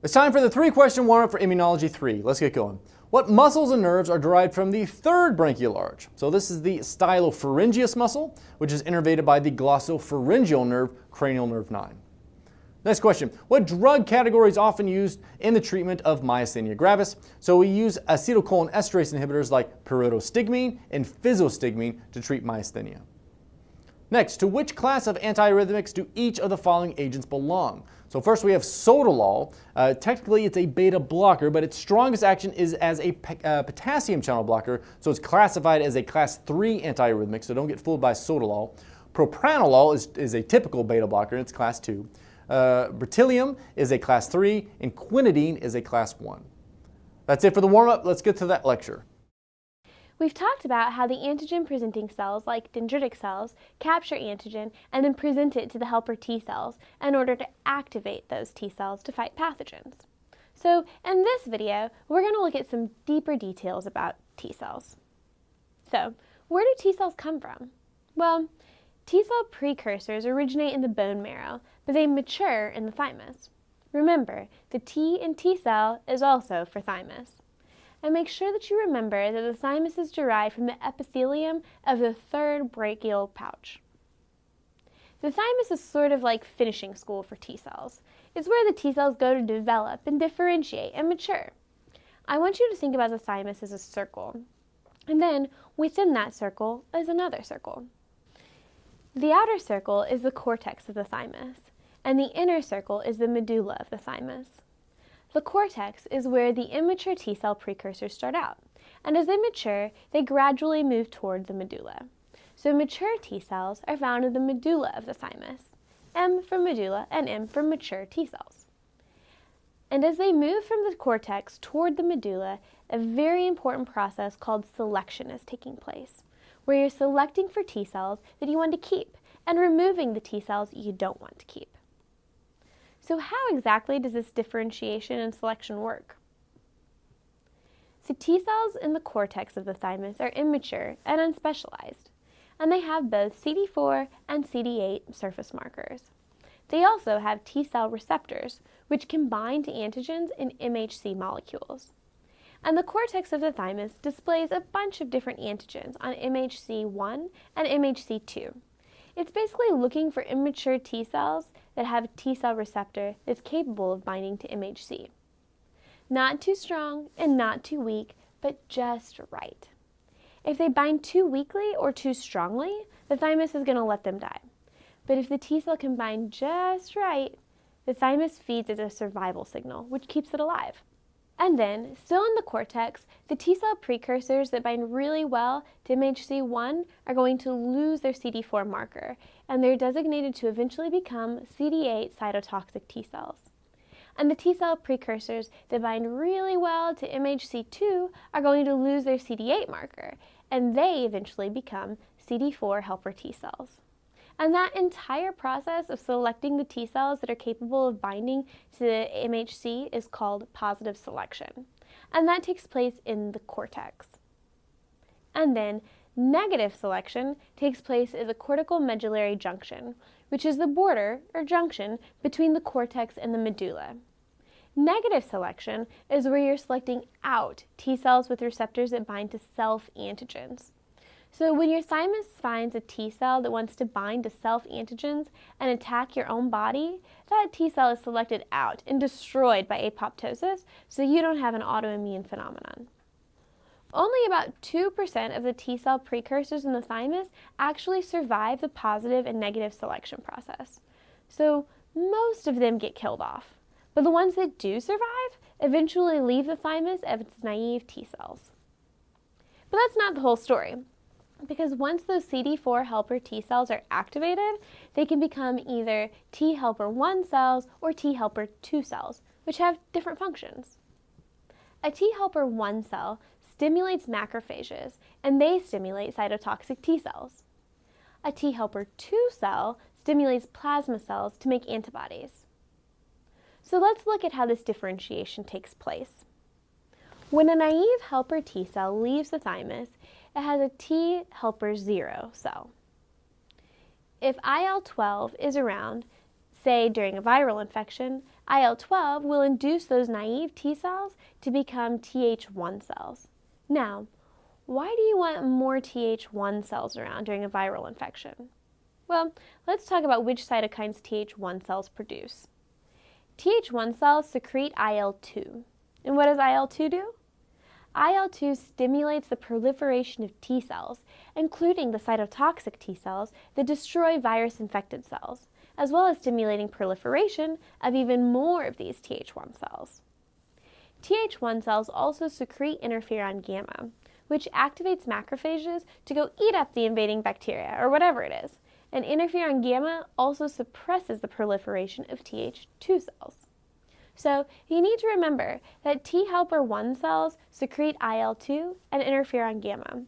It's time for the 3-question warm-up for Immunology 3. Let's get going. What muscles and nerves are derived from the third branchial arch? So this is the stylopharyngeus muscle, which is innervated by the glossopharyngeal nerve, cranial nerve 9. Next question. What drug category is often used in the treatment of myasthenia gravis? So we use acetylcholinesterase inhibitors like pyridostigmine and physostigmine to treat myasthenia. Next, to which class of antiarrhythmics do each of the following agents belong? So first we have sotalol. Technically it's a beta blocker, but its strongest action is as a potassium channel blocker, so it's classified as a class 3 antiarrhythmic, so don't get fooled by sotalol. Propranolol is a typical beta blocker, and it's class 2. Bertilium is a class 3, and quinidine is a class 1. That's it for the warm-up. Let's get to that lecture. We've talked about how the antigen-presenting cells, like dendritic cells, capture antigen and then present it to the helper T cells in order to activate those T cells to fight pathogens. So in this video, we're going to look at some deeper details about T cells. So where do T cells come from? Well, T cell precursors originate in the bone marrow, but they mature in the thymus. Remember, the T in T cell is also for thymus. And make sure that you remember that the thymus is derived from the epithelium of the third brachial pouch. The thymus is sort of like finishing school for T cells. It's where the T cells go to develop and differentiate and mature. I want you to think about the thymus as a circle, and then within that circle is another circle. The outer circle is the cortex of the thymus, and the inner circle is the medulla of the thymus. The cortex is where the immature T cell precursors start out, and as they mature, they gradually move toward the medulla. So mature T cells are found in the medulla of the thymus, M for medulla and M for mature T cells. And as they move from the cortex toward the medulla, a very important process called selection is taking place, where you're selecting for T cells that you want to keep and removing the T cells you don't want to keep. So how exactly does this differentiation and selection work? So T cells in the cortex of the thymus are immature and unspecialized, and they have both CD4 and CD8 surface markers. They also have T cell receptors, which can bind to antigens in MHC molecules. And the cortex of the thymus displays a bunch of different antigens on MHC1 and MHC2. It's basically looking for immature T cells that have a T cell receptor that's capable of binding to MHC. Not too strong and not too weak, but just right. If they bind too weakly or too strongly, the thymus is going to let them die. But if the T cell can bind just right, the thymus feeds as a survival signal, which keeps it alive. And then, still in the cortex, the T cell precursors that bind really well to MHC1 are going to lose their CD4 marker, and they're designated to eventually become CD8 cytotoxic T cells. And the T cell precursors that bind really well to MHC2 are going to lose their CD8 marker, and they eventually become CD4 helper T cells. And that entire process of selecting the T cells that are capable of binding to the MHC is called positive selection. And that takes place in the cortex. And then negative selection takes place at the cortical medullary junction, which is the border or junction between the cortex and the medulla. Negative selection is where you're selecting out T cells with receptors that bind to self-antigens. So when your thymus finds a T cell that wants to bind to self-antigens and attack your own body, that T cell is selected out and destroyed by apoptosis so you don't have an autoimmune phenomenon. Only about 2% of the T cell precursors in the thymus actually survive the positive and negative selection process. So most of them get killed off. But the ones that do survive eventually leave the thymus as its naive T cells. But that's not the whole story. Because once those CD4 helper T cells are activated, they can become either T helper 1 cells or T helper 2 cells, which have different functions. A T helper 1 cell stimulates macrophages, and they stimulate cytotoxic T cells. A T helper 2 cell stimulates plasma cells to make antibodies. So let's look at how this differentiation takes place. When a naive helper T cell leaves the thymus, it has a T helper 0 cell. If IL-12 is around, say during a viral infection, IL-12 will induce those naive T cells to become Th1 cells. Now, why do you want more Th1 cells around during a viral infection? Well, let's talk about which cytokines Th1 cells produce. Th1 cells secrete IL-2. And what does IL-2 do? IL-2 stimulates the proliferation of T cells, including the cytotoxic T cells that destroy virus-infected cells, as well as stimulating proliferation of even more of these Th1 cells. Th1 cells also secrete interferon gamma, which activates macrophages to go eat up the invading bacteria, or whatever it is. And interferon gamma also suppresses the proliferation of Th2 cells. So you need to remember that T helper 1 cells secrete IL-2 and interferon gamma,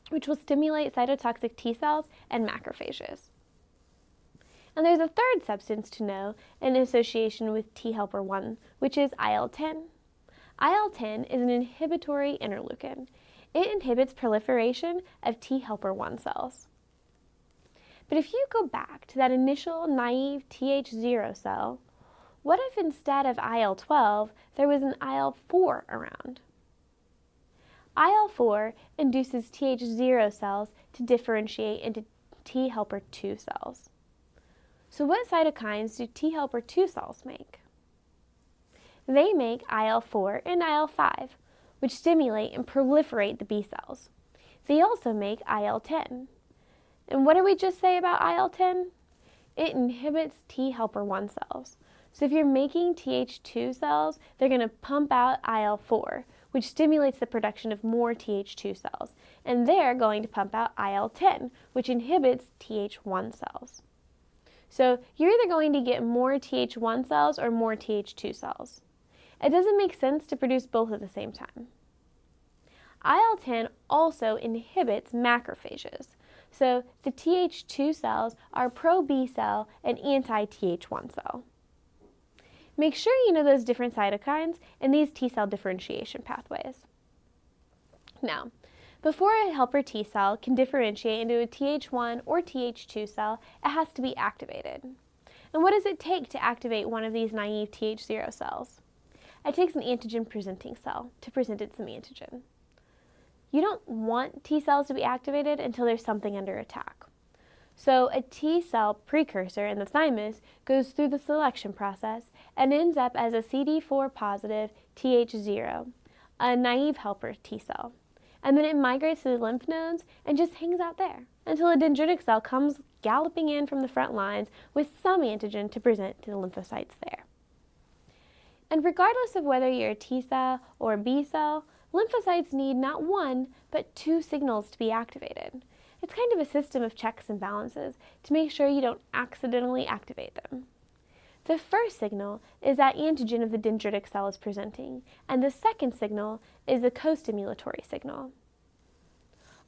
which will stimulate cytotoxic T cells and macrophages. And there's a third substance to know in association with T helper 1, which is IL-10. IL-10 is an inhibitory interleukin. It inhibits proliferation of T helper 1 cells. But if you go back to that initial naive Th0 cell, what if instead of IL-12, there was an IL-4 around? IL-4 induces Th0 cells to differentiate into T helper 2 cells. So what cytokines do T helper 2 cells make? They make IL-4 and IL-5, which stimulate and proliferate the B cells. They also make IL-10. And what did we just say about IL-10? It inhibits T helper 1 cells. So if you're making Th2 cells, they're going to pump out IL-4, which stimulates the production of more Th2 cells. And they're going to pump out IL-10, which inhibits Th1 cells. So you're either going to get more Th1 cells or more Th2 cells. It doesn't make sense to produce both at the same time. IL-10 also inhibits macrophages. So the Th2 cells are pro-B cell and anti-Th1 cell. Make sure you know those different cytokines and these T cell differentiation pathways. Now, before a helper T cell can differentiate into a Th1 or Th2 cell, it has to be activated. And what does it take to activate one of these naive Th0 cells? It takes an antigen-presenting cell to present it some antigen. You don't want T cells to be activated until there's something under attack. So a T cell precursor in the thymus goes through the selection process and ends up as a CD4 positive Th0, a naive helper T cell. And then it migrates to the lymph nodes and just hangs out there until a dendritic cell comes galloping in from the front lines with some antigen to present to the lymphocytes there. And regardless of whether you're a T cell or a B cell, lymphocytes need not one, but 2 signals to be activated. It's kind of a system of checks and balances to make sure you don't accidentally activate them. The first signal is that antigen of the dendritic cell is presenting, and the second signal is the co-stimulatory signal.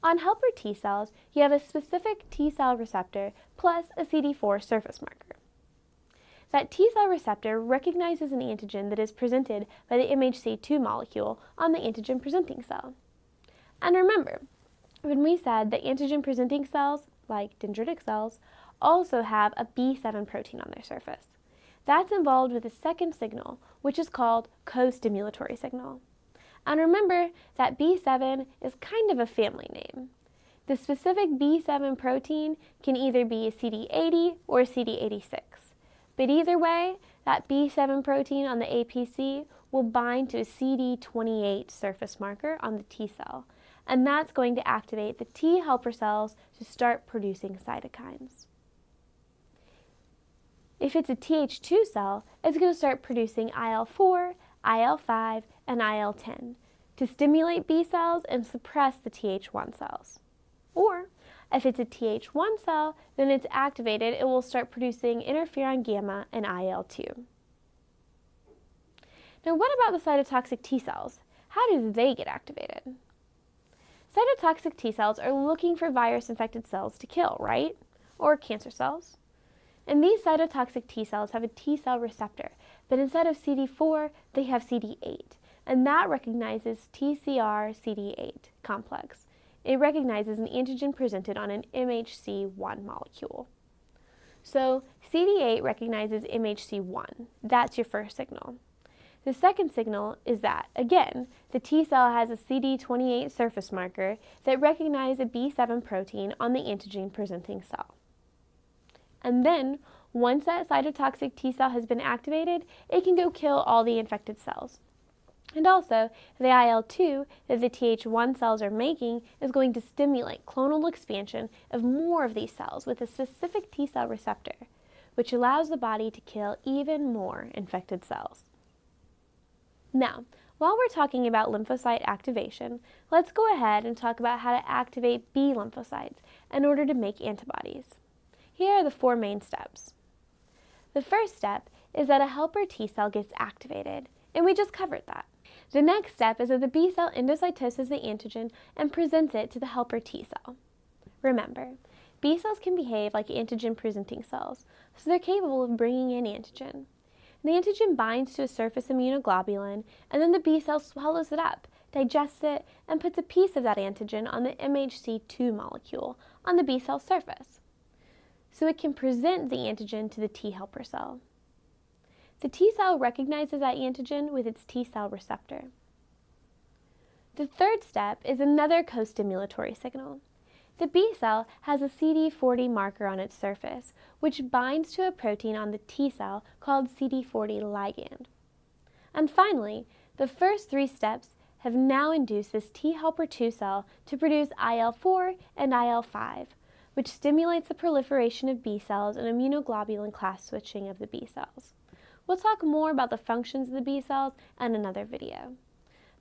On helper T cells, you have a specific T cell receptor plus a CD4 surface marker. That T cell receptor recognizes an antigen that is presented by the MHC2 molecule on the antigen-presenting cell. And remember, when we said that antigen-presenting cells, like dendritic cells, also have a B7 protein on their surface. That's involved with the second signal, which is called co-stimulatory signal. And remember that B7 is kind of a family name. The specific B7 protein can either be a CD80 or a CD86. But either way, that B7 protein on the APC will bind to a CD28 surface marker on the T cell, and that's going to activate the T helper cells to start producing cytokines. If it's a Th2 cell, it's going to start producing IL-4, IL-5, and IL-10 to stimulate B cells and suppress the Th1 cells. Or, if it's a Th1 cell, then it's activated, it will start producing interferon gamma and IL-2. Now what about the cytotoxic T cells? How do they get activated? Cytotoxic T cells are looking for virus-infected cells to kill, right? Or cancer cells. And these cytotoxic T cells have a T cell receptor, but instead of CD4, they have CD8, and that recognizes TCR-CD8 complex. It recognizes an antigen presented on an MHC1 molecule. So CD8 recognizes MHC1. That's your first signal. The second signal is that, again, the T cell has a CD28 surface marker that recognizes a B7 protein on the antigen-presenting cell. And then, once that cytotoxic T cell has been activated, it can go kill all the infected cells. And also, the IL-2 that the Th1 cells are making is going to stimulate clonal expansion of more of these cells with a specific T cell receptor, which allows the body to kill even more infected cells. Now, while we're talking about lymphocyte activation, let's go ahead and talk about how to activate B lymphocytes in order to make antibodies. Here are the 4 main steps. The first step is that a helper T cell gets activated, and we just covered that. The next step is that the B cell endocytoses the antigen and presents it to the helper T cell. Remember, B cells can behave like antigen-presenting cells, so they're capable of bringing in antigen. The antigen binds to a surface immunoglobulin, and then the B cell swallows it up, digests it, and puts a piece of that antigen on the MHC2 molecule on the B cell surface, so it can present the antigen to the T helper cell. The T cell recognizes that antigen with its T cell receptor. The third step is another co-stimulatory signal. The B cell has a CD40 marker on its surface, which binds to a protein on the T cell called CD40 ligand. And finally, the first 3 steps have now induced this T helper 2 cell to produce IL-4 and IL-5, which stimulates the proliferation of B cells and immunoglobulin class switching of the B cells. We'll talk more about the functions of the B cells in another video.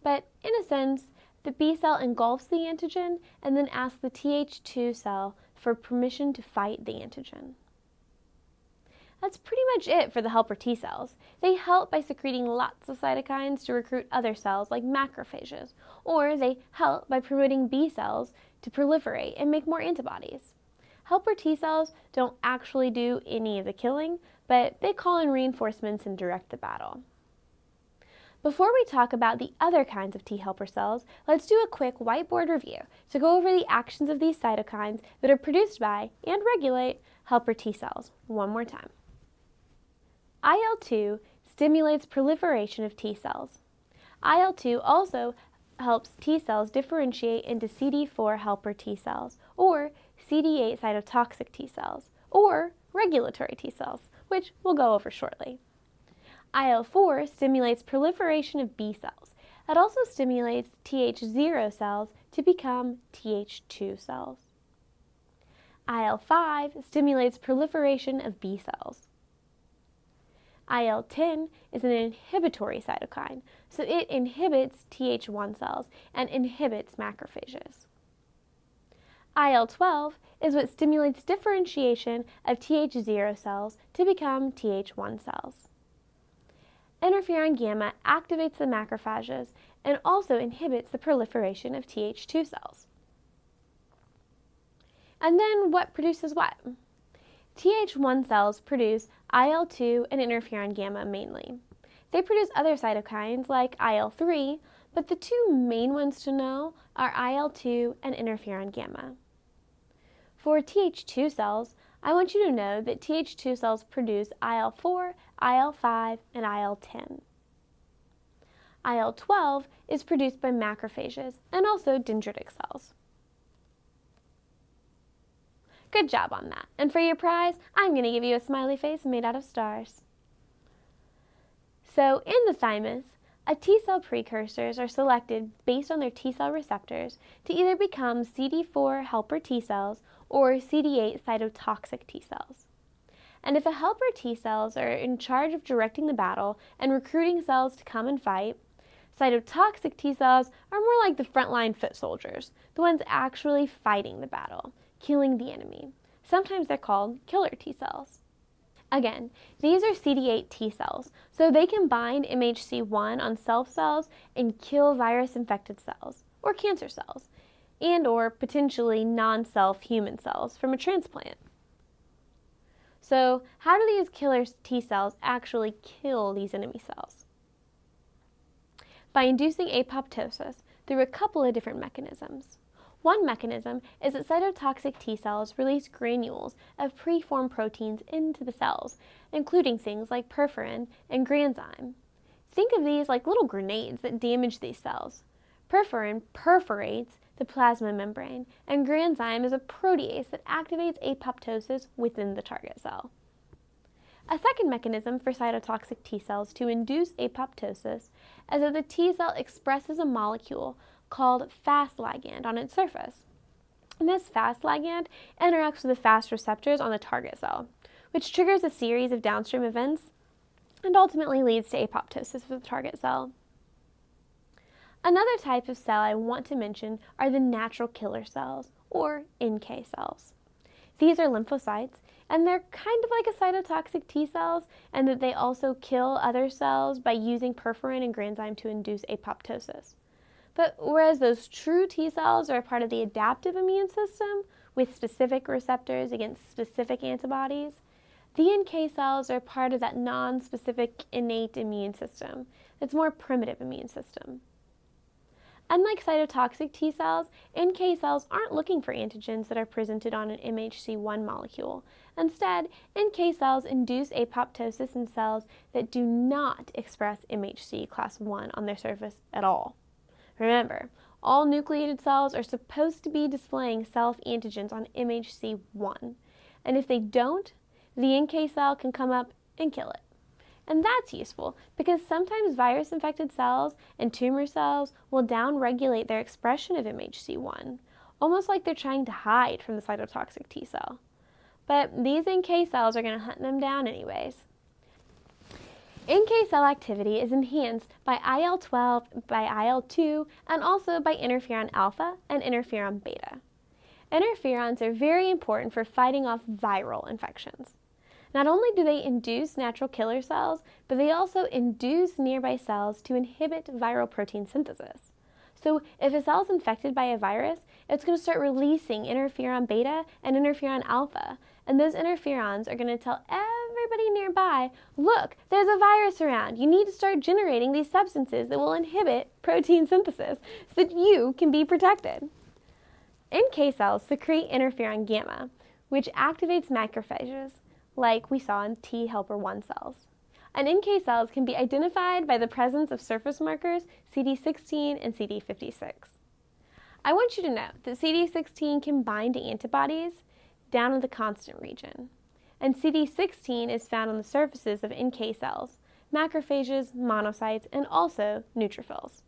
But in a sense, the B cell engulfs the antigen and then asks the Th2 cell for permission to fight the antigen. That's pretty much it for the helper T cells. They help by secreting lots of cytokines to recruit other cells like macrophages, or they help by promoting B cells to proliferate and make more antibodies. Helper T cells don't actually do any of the killing, but they call in reinforcements and direct the battle. Before we talk about the other kinds of T helper cells, let's do a quick whiteboard review to go over the actions of these cytokines that are produced by and regulate helper T cells one more time. IL-2 stimulates proliferation of T cells. IL-2 also helps T cells differentiate into CD4 helper T cells, or CD8 cytotoxic T cells, or regulatory T cells, which we'll go over shortly. IL-4 stimulates proliferation of B cells. It also stimulates Th0 cells to become Th2 cells. IL-5 stimulates proliferation of B cells. IL-10 is an inhibitory cytokine, so it inhibits Th1 cells and inhibits macrophages. IL-12 is what stimulates differentiation of Th0 cells to become Th1 cells. Interferon gamma activates the macrophages and also inhibits the proliferation of Th2 cells. And then what produces what? Th1 cells produce IL-2 and interferon gamma mainly. They produce other cytokines like IL-3, but the 2 main ones to know are IL-2 and interferon gamma. For Th2 cells, I want you to know that Th2 cells produce IL-4, IL-5, and IL-10. IL-12 is produced by macrophages and also dendritic cells. Good job on that. And for your prize, I'm going to give you a smiley face made out of stars. So in the thymus, a T cell precursors are selected based on their T cell receptors to either become CD4 helper T cells or CD8 cytotoxic T cells. And if a helper T cells are in charge of directing the battle and recruiting cells to come and fight, cytotoxic T cells are more like the frontline foot soldiers, the ones actually fighting the battle, killing the enemy. Sometimes they're called killer T cells. Again, these are CD8 T cells, so they can bind MHC1 on self cells and kill virus-infected cells, or cancer cells, and or potentially non-self human cells from a transplant. So how do these killer T cells actually kill these enemy cells? By inducing apoptosis through a couple of different mechanisms. One mechanism is that cytotoxic T cells release granules of preformed proteins into the cells, including things like perforin and granzyme. Think of these like little grenades that damage these cells. Perforin perforates the plasma membrane, and granzyme is a protease that activates apoptosis within the target cell. A second mechanism for cytotoxic T cells to induce apoptosis is that the T cell expresses a molecule called Fas ligand on its surface. And this Fas ligand interacts with the Fas receptors on the target cell, which triggers a series of downstream events and ultimately leads to apoptosis of the target cell. Another type of cell I want to mention are the natural killer cells, or NK cells. These are lymphocytes, and they're kind of like a cytotoxic T cells, and that they also kill other cells by using perforin and granzyme to induce apoptosis. But whereas those true T cells are a part of the adaptive immune system with specific receptors against specific antibodies, the NK cells are part of that non-specific innate immune system. It's more primitive immune system. Unlike cytotoxic T cells, NK cells aren't looking for antigens that are presented on an MHC1 molecule. Instead, NK cells induce apoptosis in cells that do not express MHC class I on their surface at all. Remember, all nucleated cells are supposed to be displaying self-antigens on MHC1, and if they don't, the NK cell can come up and kill it. And that's useful because sometimes virus-infected cells and tumor cells will downregulate their expression of MHC1, almost like they're trying to hide from the cytotoxic T cell. But these NK cells are going to hunt them down anyways. NK cell activity is enhanced by IL-12, by IL-2, and also by interferon alpha and interferon beta. Interferons are very important for fighting off viral infections. Not only do they induce natural killer cells, but they also induce nearby cells to inhibit viral protein synthesis. So if a cell is infected by a virus, it's going to start releasing interferon beta and interferon alpha, and those interferons are going to tell everybody nearby, look, there's a virus around. You need to start generating these substances that will inhibit protein synthesis so that you can be protected. NK cells secrete interferon gamma, which activates macrophages, like we saw in T helper 1 cells. And NK cells can be identified by the presence of surface markers CD16 and CD56. I want you to note that CD16 can bind to antibodies down in the constant region, and CD16 is found on the surfaces of NK cells, macrophages, monocytes, and also neutrophils.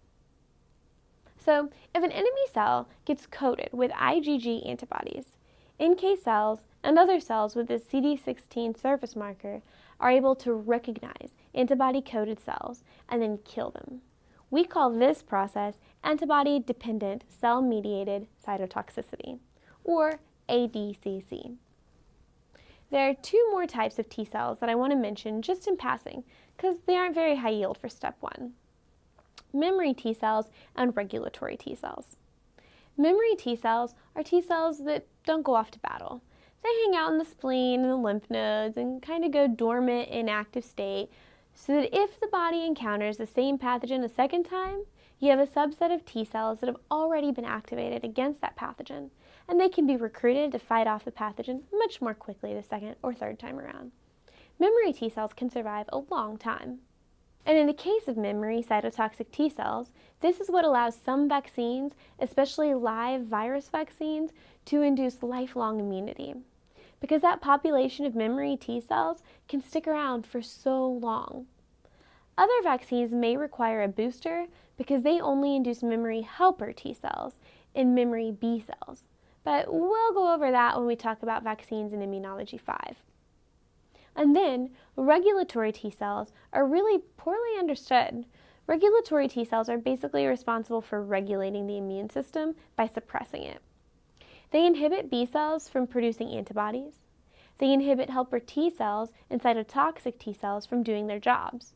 So, if an enemy cell gets coated with IgG antibodies, NK cells and other cells with this CD16 surface marker are able to recognize antibody-coated cells and then kill them. We call this process antibody-dependent cell-mediated cytotoxicity, or ADCC. There are two more types of T cells that I want to mention just in passing because they aren't very high yield for step 1. Memory T cells and regulatory T cells. Memory T cells are T cells that don't go off to battle. They hang out in the spleen and the lymph nodes and kind of go dormant in active state so that if the body encounters the same pathogen a second time, you have a subset of T cells that have already been activated against that pathogen, and they can be recruited to fight off the pathogen much more quickly the second or third time around. Memory T cells can survive a long time. And in the case of memory cytotoxic T cells, this is what allows some vaccines, especially live virus vaccines, to induce lifelong immunity. Because that population of memory T cells can stick around for so long. Other vaccines may require a booster because they only induce memory helper T cells in memory B cells. But we'll go over that when we talk about vaccines in Immunology 5. And then, regulatory T cells are really poorly understood. Regulatory T cells are basically responsible for regulating the immune system by suppressing it. They inhibit B cells from producing antibodies. They inhibit helper T cells and cytotoxic T cells from doing their jobs.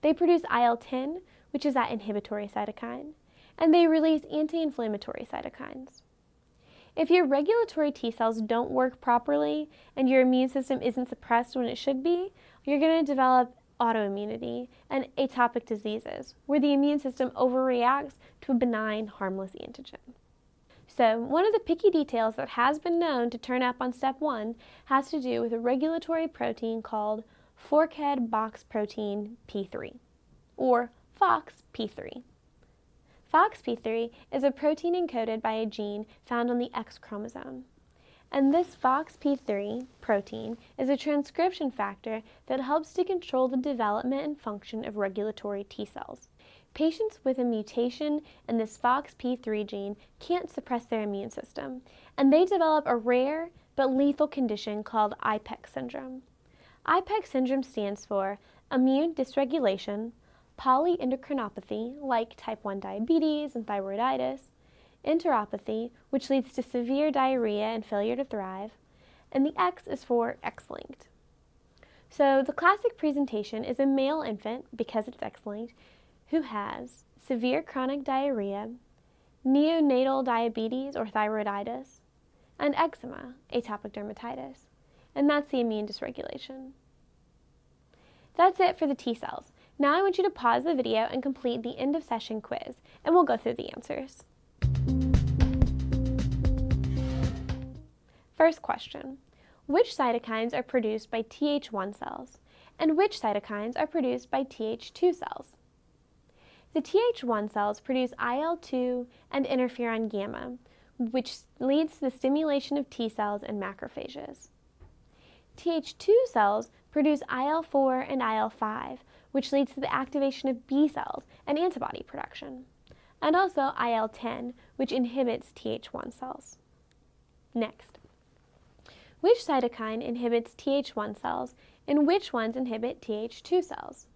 They produce IL-10, which is that inhibitory cytokine, and they release anti-inflammatory cytokines. If your regulatory T cells don't work properly and your immune system isn't suppressed when it should be, you're going to develop autoimmunity and atopic diseases, where the immune system overreacts to a benign, harmless antigen. So one of the picky details that has been known to turn up on step 1 has to do with a regulatory protein called forkhead box protein P3, or FOXP3. FOXP3 is a protein encoded by a gene found on the X chromosome. And this FOXP3 protein is a transcription factor that helps to control the development and function of regulatory T cells. Patients with a mutation in this FOXP3 gene can't suppress their immune system, and they develop a rare but lethal condition called IPEX syndrome. IPEX syndrome stands for immune dysregulation, polyendocrinopathy, like type 1 diabetes and thyroiditis, enteropathy, which leads to severe diarrhea and failure to thrive, and the X is for X-linked. So the classic presentation is a male infant, because it's X-linked, who has severe chronic diarrhea, neonatal diabetes or thyroiditis, and eczema, atopic dermatitis. And that's the immune dysregulation. That's it for the T cells. Now I want you to pause the video and complete the end of session quiz, and we'll go through the answers. First question. Which cytokines are produced by Th1 cells, and which cytokines are produced by Th2 cells? The Th1 cells produce IL-2 and interferon gamma, which leads to the stimulation of T cells and macrophages. Th2 cells produce IL-4 and IL-5, which leads to the activation of B cells and antibody production, and also IL-10, which inhibits Th1 cells. Next, which cytokine inhibits Th1 cells and which ones inhibit Th2 cells?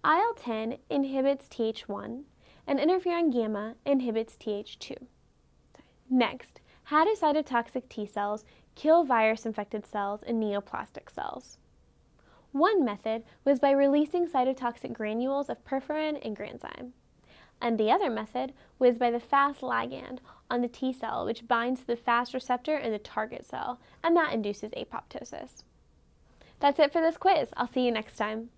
IL-10 inhibits Th1 and interferon gamma inhibits Th2. Next, how do cytotoxic T cells kill virus-infected cells and neoplastic cells? One method was by releasing cytotoxic granules of perforin and granzyme. And the other method was by the Fas ligand on the T cell, which binds to the Fas receptor in the target cell, and that induces apoptosis. That's it for this quiz. I'll see you next time.